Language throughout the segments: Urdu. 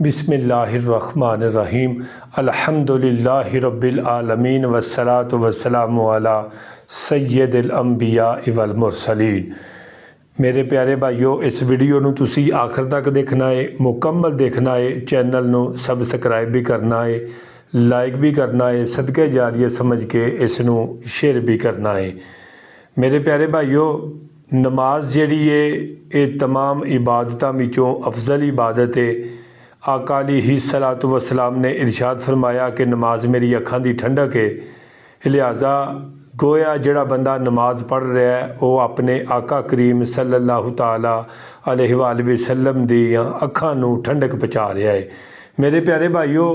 بسم اللہ الرحمن الرحیم الحمدللہ رب العالمین والصلاة والسلام علی سید الانبیاء والمرسلین۔ میرے پیارے بھائیو، اس ویڈیو نو تسی آخر تک دیکھنا ہے، مکمل دیکھنا ہے، چینل نو سبسکرائب بھی کرنا ہے، لائک بھی کرنا ہے، صدقہ جاریہ سمجھ کے اس نو شیئر بھی کرنا ہے۔ میرے پیارے بھائیو، نماز جیڑی ہے یہ تمام عبادتاں وچوں افضل عبادت ہے۔ آقا علیہ الصلوۃ والسلام نے ارشاد فرمایا کہ نماز میری اکھاں دی ٹھنڈک ہے، لہٰذا گویا جڑا بندہ نماز پڑھ رہا ہے وہ اپنے آقا کریم صلی اللہ تعالیٰ علیہ وآلہ وسلم دی اکھاں نو ٹھنڈک پہنچا رہا ہے۔ میرے پیارے بھائیو،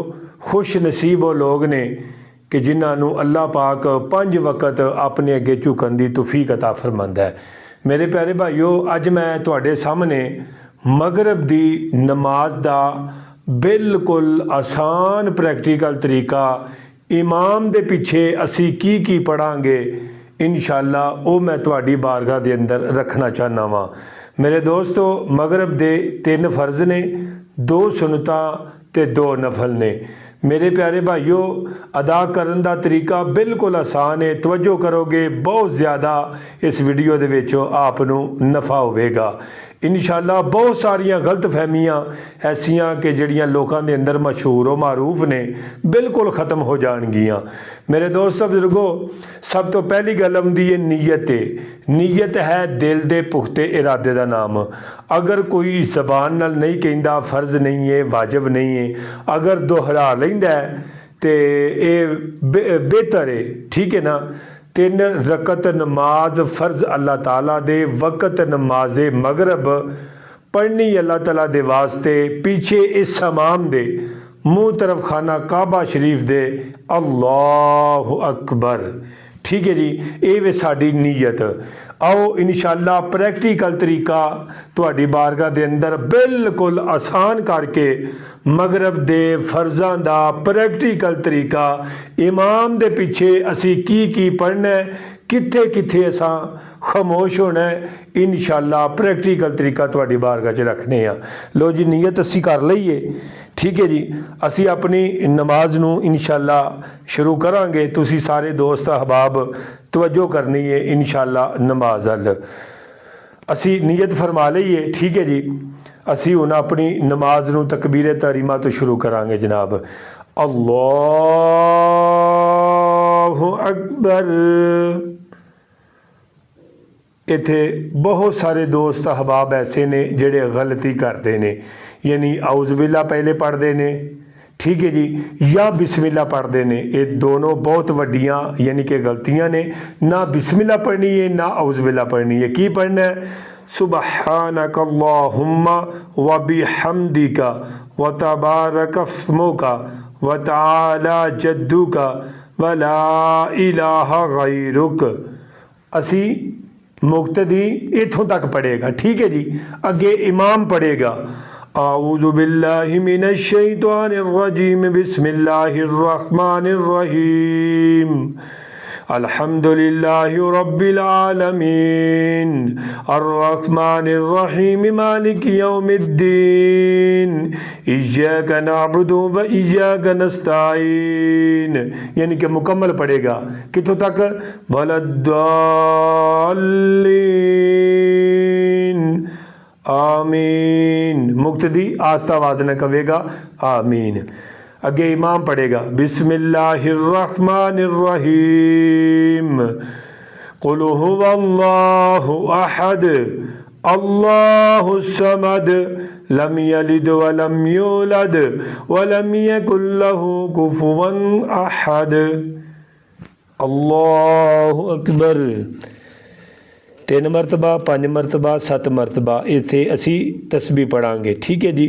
خوش نصیب وہ لوگ نے کہ جنہاں نو اللہ پاک 5 وقت اپنے اگے جھکن دی توفیق عطا فرماندا ہے۔ میرے پیارے بھائیو، اج میں تواڈے سامنے مغرب دی نماز دا بالکل آسان پریکٹیکل طریقہ امام دے پیچھے اسی کی پڑھاں گے انشاءاللہ او میں تواڈی بارگاہ دے اندر رکھنا چاہنا وا۔ میرے دوستو، مغرب دے 3 فرض نے، 2 سنتاں تے 2 نفل نے۔ میرے پیارے بھائیو، ادا کرن دا طریقہ بالکل آسان ہے، توجہ کرو گے بہت زیادہ اس ویڈیو دے وچوں آپ نو نفع ہوئے گا انشاءاللہ۔ بہت ساریاں غلط فہمیاں ایسیاں کہ جڑیاں لوکاں دے اندر مشہور و معروف نے بالکل ختم ہو جان گیاں۔ میرے دوستو بزرگو، سب تو پہلی گل ہوندی ہے نیت۔ نیت ہے دل دے پختے ارادے دا نام۔ اگر کوئی زبان نال نہیں کہندا فرض نہیں ہے، واجب نہیں ہے، اگر دوہرا لیندا ہے تے اے بہتر ہے، ٹھیک ہے نا۔ 3 رکعت نماز فرض اللہ تعالیٰ دے وقت نماز مغرب پڑھنی اللہ تعالیٰ دے واسطے پیچھے اس امام دے منہ طرف خانہ کعبہ شریف دے اللہ اکبر، ٹھیک ہے جی۔ اے وے ساڈی نیت۔ آؤ انشاءاللہ پریکٹیکل طریقہ تواڈی بارگاہ دے اندر بالکل آسان کر کے مغرب دے فرضاں دا پریکٹیکل طریقہ امام دے پیچھے اسی کی پڑھنا ہے، کتھے کتھے اساں خاموش ہونا ہے، انشاءاللہ پریکٹیکل طریقہ تواڈی بارگاہ چ رکھنے ہاں۔ لو جی، نیت اسی کر لئیے، ٹھیک ہے جی۔ اسی اپنی نماز نو انشاءاللہ شروع کران گے، تسی سارے دوست احباب توجہ کرنی ہے انشاءاللہ نماز ال۔ اسی نیت فرما لئیے، ٹھیک ہے جی۔ اسی ہن اپنی نماز نو تکبیر تحریمہ تو شروع کران گے جناب۔ اللہ اکبر۔ ایتھے بہت سارے دوست احباب ایسے نے جڑے غلطی کرتے نے، یعنی اعوذ باللہ پہلے پڑھ دے نے، ٹھیک ہے جی، یا بسم اللہ پڑھ دے نے۔ یہ دونوں بہت وڈیاں یعنی کہ غلطیاں نے۔ نہ بسم اللہ پڑھنی ہے، نہ اعوذ باللہ پڑھنی ہے۔ کی پڑھنا ہے؟ سبحانک اللہم وبحمدک وتبارک اسمک وتعالی جدک ولا الہ غیرک۔ اسی مقتدی اتھوں تک پڑھے گا، ٹھیک ہے جی۔ اگے امام پڑھے گا اعوذ باللہ من الشیطان الرجیم بسم اللہ الرحمن الرحیم الحمدللہ رب العالمین الرحمن الرحیم مالک یوم الدین ایاک نعبد و ایاک نستعین، یعنی کہ مکمل پڑھے گا کتوں تک؟ ولا الضالین آمین۔ مقتدی آستہ آواز نہ کہے گا آمین۔ اگے امام پڑھے گا بسم اللہ الرحمن الرحیم قل هو اللہ احد اللہ الصمد لم یلد ولم یولد ولم یکن له کفوا احد۔ اللہ اکبر۔ 3 مرتبہ، 5 مرتبہ، 7 مرتبہ ایتھے اسی تسبیح پڑھاں گے، ٹھیک ہے جی۔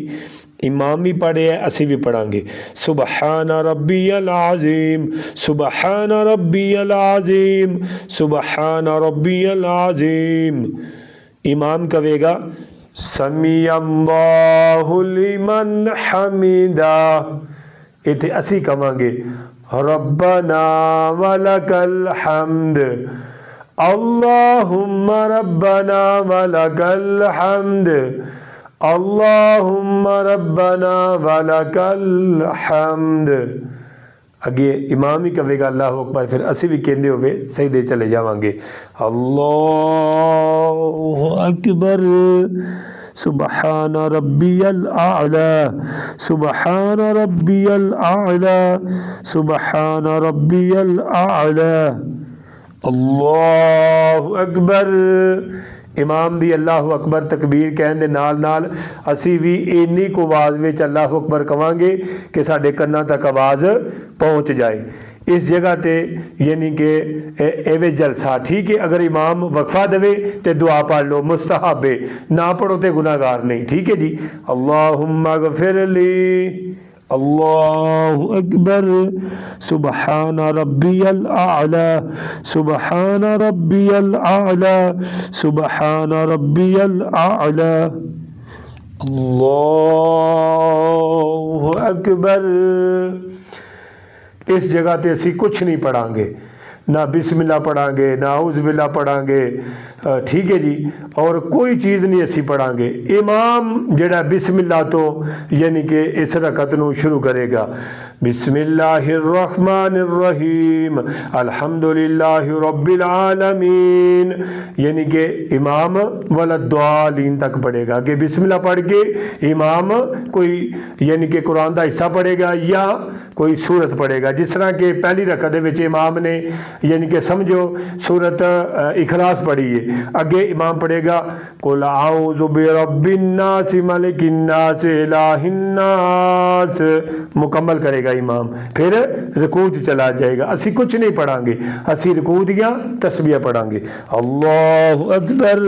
امام بھی پڑھے ہے، اسی بھی پڑھاں گے۔ سبحان ربی العظیم، سبحان ربی العظیم، سبحان ربی العظیم۔ امام کہے گا سمیع اللہ لمن حمیدہ، ایتھے اسی کہاں گے ربنا ولک الحمد، اللہم ربنا ولک الحمد، اللہم ربنا ولکل حمد. اگے امام ہی کہے گا اللہ اکبر، پھر اسی بھی کہندے ہوئے سجدے چلے جاواں گے. اللہ اکبر سبحان ربی الاعلی سبحان ربی الاعلی سبحان ربی الاعلی. اللہ اکبر. امام دی اللہ اکبر تکبیر کہن دے نال نال اسی بھی اینی کو آواز وچ اللہ اکبر کہاں گے کہ ساڈے کناں تک آواز پہنچ جائے. اس جگہ تے یعنی کہ ایویں جلسہ ٹھیک ہے. اگر امام وقفہ دے تے دعا پڑھ لو، مستحب ہے، نہ پڑھو تے گناہ گار نہیں. ٹھیک ہے جی. اللہم اغفر لی. اللہ اکبر سبحان ربی الاعلی سبحان ربی الاعلی سبحان ربی الاعلی. اللہ اکبر. اس جگہ تے اسی کچھ نہیں پڑھاں گے، نہ بسم اللہ پڑھاں گے، نہ اعوذ باللہ پڑھاں گے. ٹھیک ہے جی. اور کوئی چیز نہیں اسی پڑھاں گے. امام جڑا بسم اللہ تو یعنی کہ اس رکعت نو شروع کرے گا. بسم اللہ الرحمن الرحیم الحمدللہ رب العالمین، یعنی کہ امام وللضالین تک پڑھے گا. کہ بسم اللہ پڑھ کے امام کوئی یعنی کہ قرآن دا حصہ پڑھے گا یا کوئی سورت پڑھے گا. جس طرح کہ پہلی رکعت دے وچ امام نے یعنی کہ سمجھو سورت اخلاص پڑھی ہے، اگے امام پڑھے گا قل اعوذ برب الناس ملک الناس الہ الناس، مکمل کرے گا امام. پھر رکوع چلا جائے گا. اسی کچھ نہیں پڑھاں گے، اسی رکوع دیاں تسبیح پڑھاں گے. اللہ اکبر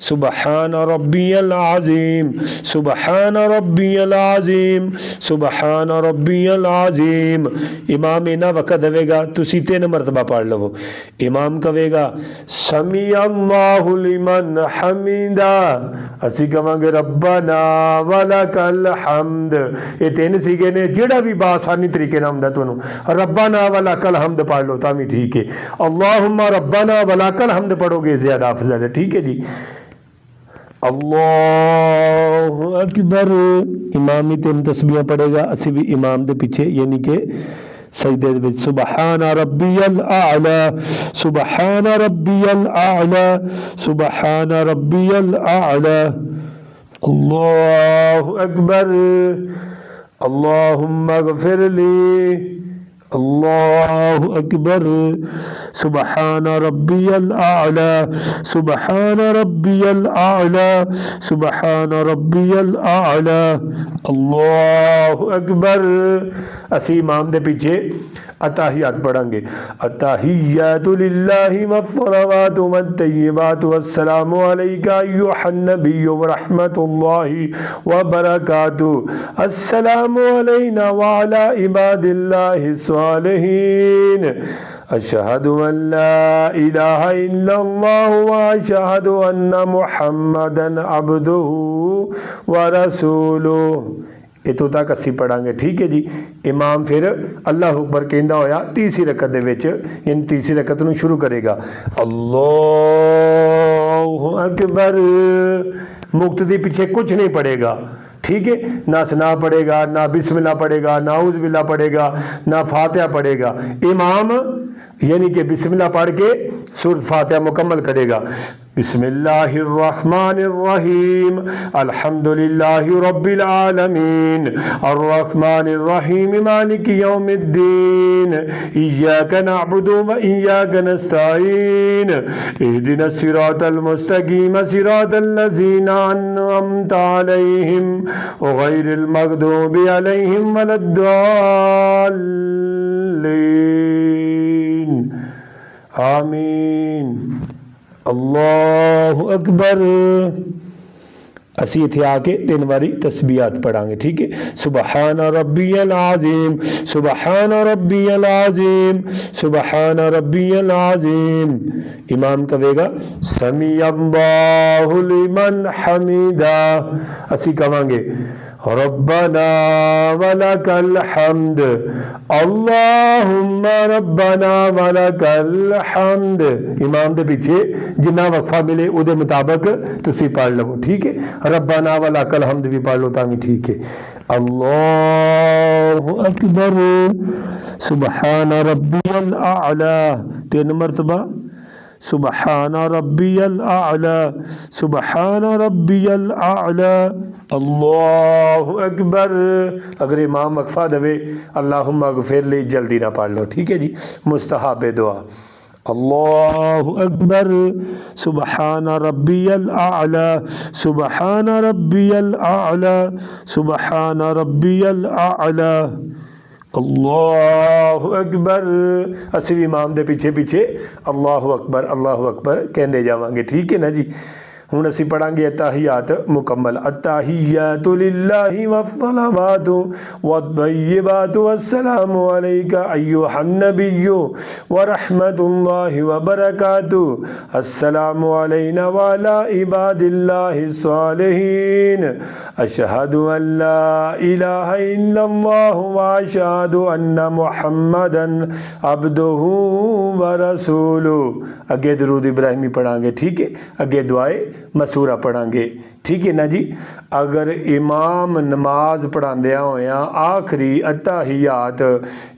سبحان ربی العظیم سبحان ربی العظیم سبحان ربی العظیم. امام اینا وقت دے گا تسی 3 مرتبہ پڑھ لو. امام کہے گا سمیع اللہ لمن حمیدہ، اسی کہاں گے ربنا ولکل حمد. یہ 3 سیگے نے جڑا بھی بآسانی طریقے نام دا تونوں ربنا ولکل حمد پڑھ لو تا بھی ٹھیک ہے. اللہم ربنا ولکل حمد پڑھو گے زیادہ افضل ہے. ٹھیک ہے جی. اللہ اکبر. امام ہی 3 تسبیحاں پڑھے گا، اسی بھی امام دے پیچھے یعنی کہ سجدے دے وچ سبحان ربی الاعلی سبحان ربی الاعلی سبحان ربی الاعلی. اللہ اکبر. اللہم اغفر لی. اللہ اکبر سبحان ربی الاعلی سبحان ربی الاعلی سبحان ربی الاعلی. اللہ اکبر. اسی امام دے پیچھے اتحیات پڑھیں گے. التحیات للہ والصلوات والطیبات والسلام علیک ایھا النبی ورحمۃ اللہ وبرکاتہ. السلام علینا وعلی عباد اللہ الصالحین. اشہد ان لا الہ الا اللہ واشہد ان محمدا عبدہ ورسولہ. اتو تک اسی پڑھاں گے. ٹھیک ہے جی. امام پھر اللہ اکبر کہندا ہویا تیسری رکعت دے وچ یعنی تیسری رکعت نو شروع کرے گا. اللہ اکبر. مقتدی پیچھے کچھ نہیں پڑھے گا. ٹھیک ہے. نہ ثنا پڑھے گا، نہ بسم اللہ پڑھے گا، نہ اعوذ باللہ پڑھے گا، نہ فاتحہ پڑھے گا. امام یعنی کہ بسم اللہ پڑھ کے سورۃ فاتحہ مکمل کرے گا. بسم اللہ الرحمن الرحیم الحمدللہ رب العالمین الرحمن الرحیم مالک یوم الدین ایاک نعبد و ایاک نستعین اہدنا الصراط المستقیم صراط الذین انعمت علیہم غیر المغضوب علیہم ولا الضالین. آمین. اللہ اکبر. اسی اتھے آکے 3 باری تسبیحات پڑھاں گے. ٹھیک ہے. سبحان ربی العظیم سبحان ربی العظیم سبحان ربی العظیم. امام کہے گا سمیع اللہ لمن حمیدہ. اسی کہاں گے ربنا ولکل حمد اللہم ربنا ولکل حمد. امام دے پیچھے جنہ وقفہ ملے او دے مطابق تسی پڑھ لو. ٹھیک ہے. ربنا ولکل حمد بھی پڑھ لو تاں بھی ٹھیک ہے. اللہ اکبر سبحان ربی الاعلی 3 مرتبہ. سبحان ربی الاعلی سبحان ربی الاعلی اللہ اکبر. اگر امام وقفہ دوے اللہم اغفر لی جلدی نہ پڑھ لو. ٹھیک ہے جی. مستحب دعا. اللہ اکبر سبحان ربی الاعلی سبحان ربی الاعلی سبحان ربی الاعلی اللہ اکبر. اسی بھی امام دے پیچھے پیچھے اللہ اکبر کہندے جاواں گے. ٹھیک ہے نا جی. ہوں اسی پڑھیں گے اتحیات مکمل. التحیات للہ والصلوات والطیبات والسلام علیک ایھا النبی ورحمۃ اللہ وبرکاتہ. السلام علینا وعلی عباد اللہ الصالحین. اشہد ان لا الہ الا اللہ واشہد ان محمدا عبدہ ورسولہ. اگے درود ابراہیمی پڑھیں گے. ٹھیک ہے. اگے دعائے مسورہ پڑھیں گے. ٹھیک ہے نا جی. اگر امام نماز پڑھاندیاں ہویاں آخری اتحیات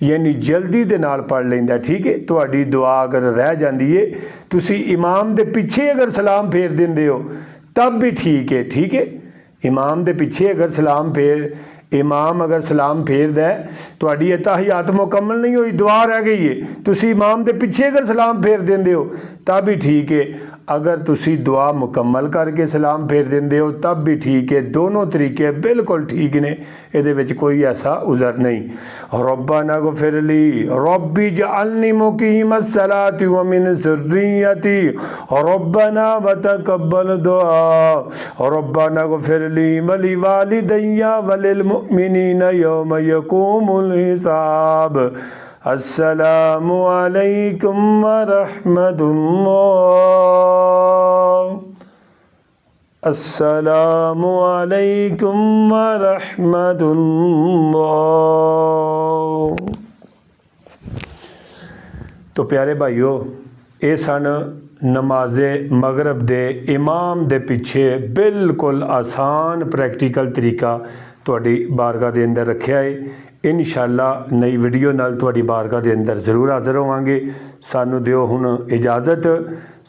یعنی جلدی دے نال پڑھ لیندا. ٹھیک ہے. تہاڈی دعا اگر رہ جاندی ہے تسی امام دے پیچھے اگر سلام پھیر دیندے ہو تب بھی ٹھیک ہے. ٹھیک ہے. امام دے پیچھے اگر امام اگر سلام پھیر دے تہاڈی اتحیات مکمل نہیں ہوئی دعا رہ گئی ہے تسی امام دے پیچھے اگر سلام پھیر دیندے ہو تب بھی ٹھیک ہے. اگر تسی دعا مکمل کر کے سلام پھیر دیندے ہو تب بھی ٹھیک ہے. دونوں طریقے بالکل ٹھیک نے. یہ وچ کوئی ایسا عذر نہیں. ربنا اغفر لی ربی اجعلنی مقیم الصلاۃ ومن ذریتی ربنا وتقبل دعاء ربنا اغفر لی ولوالدی وللمؤمنین یوم یقوم الحساب. السلام علیکم ورحمۃ اللہ. السلام علیکم ورحمۃ اللہ. تو پیارے بھائیو یہ سن نماز مغرب دے امام دے پیچھے بالکل آسان پریکٹیکل طریقہ تہاڈی بارگاہ دے اندر رکھیا ہے. انشاءاللہ نئی ویڈیو نال تہاڈی بارگاہ دے اندر ضرور حاضر ہوواں گے. سانو دیو ہن اجازت.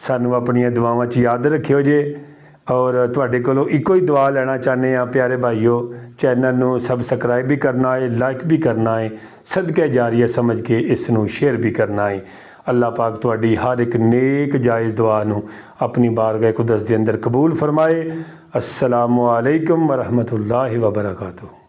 سانو اپنی دعاواں چ یاد رکھیو جے. اور تہاڈے کولوں ایکو ہی دعا لینا چاہنے ہاں پیارے بھائیو. چینل نو سبسکرائب بھی کرنا ہے لائک بھی کرنا ہے صدقہ جاریہ سمجھ کے اس نو شیئر بھی کرنا ہے. اللہ پاک تہاڈی ہر ایک نیک جائز دعا نو اپنی بارگاہ قدس دے اندر قبول فرمائے. السلام علیکم ورحمۃ اللہ وبرکاتہ.